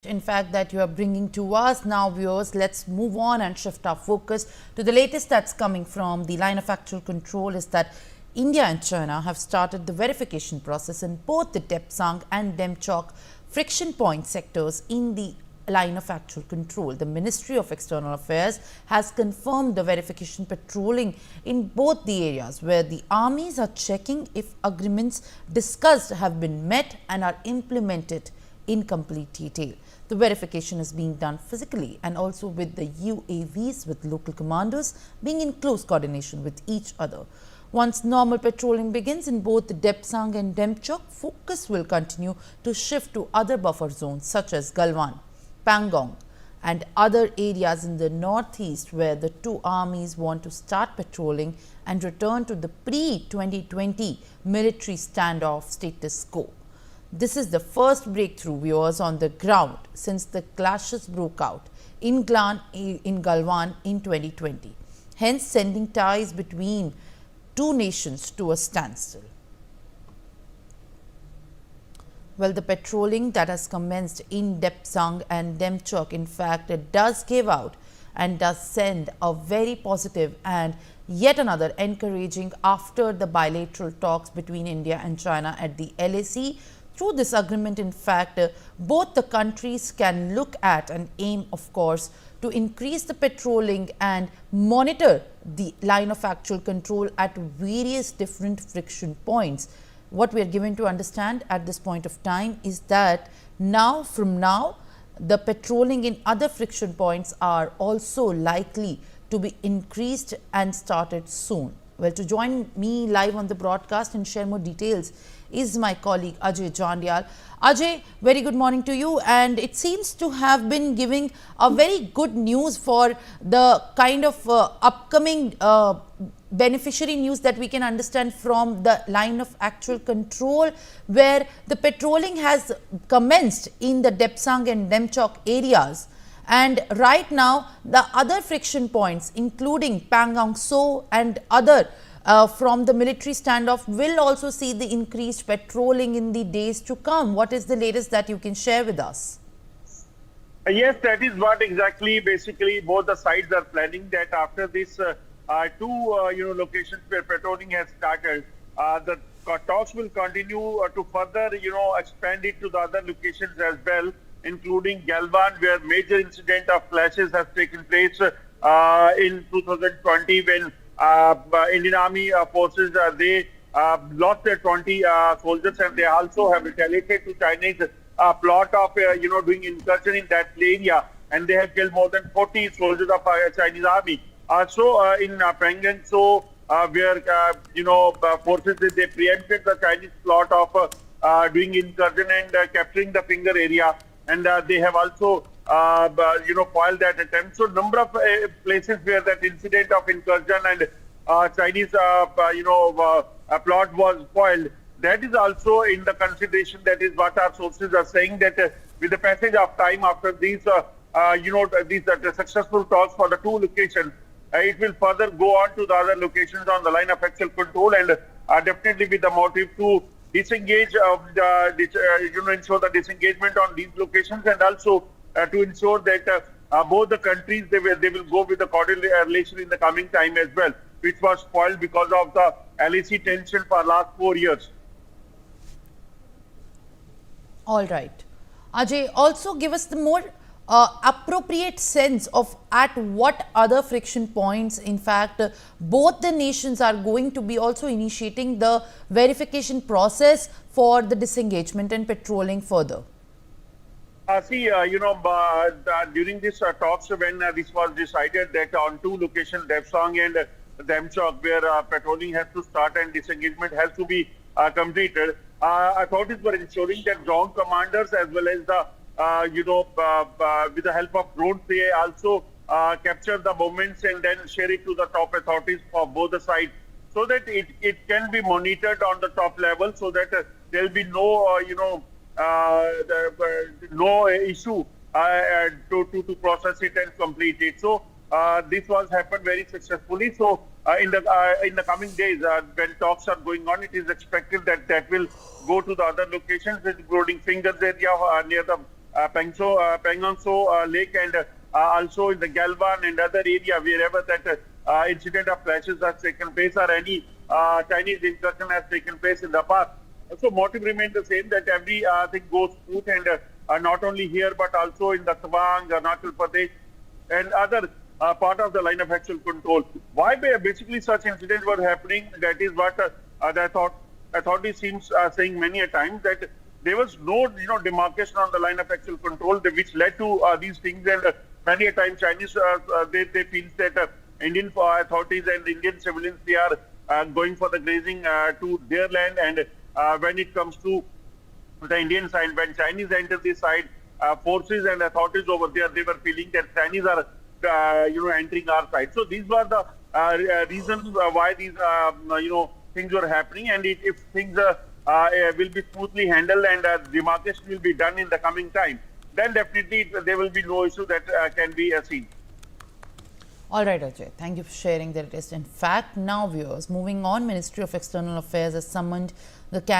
in fact, that you are bringing to us. Now, viewers, let's move on and shift our focus to the latest that's coming from the line of actual control is that India and China have started the verification process in both the Depsang and Demchok friction point sectors in the line of actual control. The Ministry of External Affairs has confirmed the verification patrolling in both the areas where the armies are checking if agreements discussed have been met and are implemented in complete detail. The verification is being done physically and also with the UAVs, with local commanders being in close coordination with each other. Once normal patrolling begins in both the Depsang and Demchok, focus will continue to shift to other buffer zones such as Galwan, Pangong and other areas in the northeast where the two armies want to start patrolling and return to the pre-2020 military standoff status quo. This is the first breakthrough, viewers, on the ground since the clashes broke out in Galwan in 2020, hence sending ties between two nations to a standstill. Well, the patrolling that has commenced in Depsang and Demchok, in fact, it does give out and does send a very positive and yet another encouraging after the bilateral talks between India and China at the LAC. Through this agreement, in fact, both the countries can look at and aim, of course, to increase the patrolling and monitor the line of actual control at various different friction points. What we are given to understand at this point of time is that from now, the patrolling in other friction points are also likely to be increased and started soon. Well, to join me live on the broadcast and share more details is my colleague Ajay Jandial. Ajay, very good morning to you, and it seems to have been giving a very good news for the kind of upcoming beneficiary news that we can understand from the line of actual control, where the patrolling has commenced in the Depsang and Demchok areas. And right now, the other friction points, including Pangong So and other from the military standoff, will also see the increased patrolling in the days to come. What is the latest that you can share with us? Yes, that is what exactly basically both the sides are planning, that after this two locations where patrolling has started, the talks will continue to further expand it to the other locations as well, including Galwan, where major incident of clashes has taken place in 2020 when Indian Army forces they lost their 20 soldiers, and they also have retaliated to Chinese plot of doing incursion in that area, and they have killed more than 40 soldiers of Chinese Army. Also in Pangong So, where forces they preempted the Chinese plot of doing incursion and capturing the finger area, and they have also foiled that attempt. So number of places where that incident of incursion and Chinese plot was foiled, that is also in the consideration. That is what our sources are saying, that with the passage of time after these these successful talks for the two locations, it will further go on to the other locations on the line of actual control, and definitely with the motive to disengage ensure the disengagement on these locations, and also to ensure that both the countries they will go with the correlation in the coming time as well, which was spoiled because of the LAC tension for last 4 years. All right. Ajay, also give us the more appropriate sense of at what other friction points, in fact, both the nations are going to be also initiating the verification process for the disengagement and patrolling further. During this talks, when this was decided that on two locations, Depsang and Demchok, where patrolling has to start and disengagement has to be completed, authorities were ensuring that ground commanders as well as the with the help of drones, they also capture the movements and then share it to the top authorities for both the sides, so that it can be monitored on the top level, so that there will be no no issue to process it and complete it. So this was happened very successfully. So in the coming days, when talks are going on, it is expected that that will go to the other locations, including Fingers area near the Pangongso Lake and also in the Galvan and other area wherever that incident of clashes has taken place or any Chinese incursion has taken place in the past. So motive remains the same, that every thing goes smooth, and not only here but also in the Tawang, Arunachal Pradesh and other part of the line of actual control. Why basically such incidents were happening? That is what the authority seems saying many a time, that there was no demarcation on the line of actual control, which led to these things. And many a time Chinese they feel that Indian authorities and Indian civilians, they are going for the grazing to their land, and when it comes to the Indian side, when Chinese enter this side, forces and authorities over there, they were feeling that Chinese are entering our side. So these were the reasons why these things were happening. And if things will be smoothly handled and demarcation will be done in the coming time, then definitely there will be no issue that can be seen. All right, Ajay, thank you for sharing the latest. In fact, now viewers, moving on, Ministry of External Affairs has summoned the